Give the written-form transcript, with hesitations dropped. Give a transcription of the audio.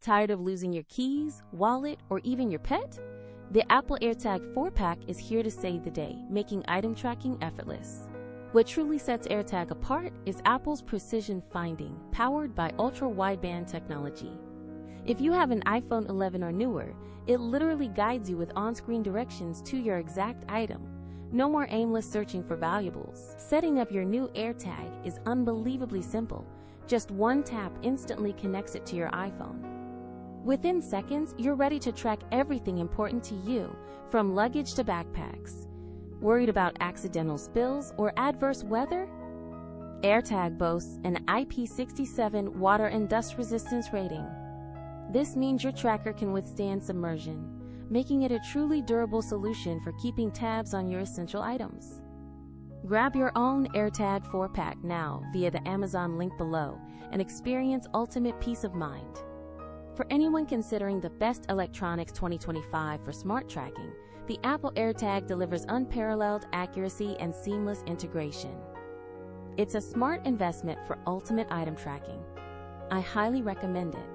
Tired of losing your keys, wallet, or even your pet? The Apple AirTag 4-pack is here to save the day, making item tracking effortless. What truly sets AirTag apart is Apple's precision finding, powered by Ultra Wideband technology. If you have an iPhone 11 or newer, it literally guides you with on-screen directions to your exact item. No more aimless searching for valuables. Setting up your new AirTag is unbelievably simple. Just one tap instantly connects it to your iPhone. Within seconds, you're ready to track everything important to you, from luggage to backpacks. Worried about accidental spills or adverse weather? AirTag boasts an IP67 water and dust resistance rating. This means your tracker can withstand submersion, making it a truly durable solution for keeping tabs on your essential items. Grab your own AirTag 4-pack now via the Amazon link below and experience ultimate peace of mind. For anyone considering the best electronics 2025 for smart tracking, the Apple AirTag delivers unparalleled accuracy and seamless integration. It's a smart investment for ultimate item tracking. I highly recommend it.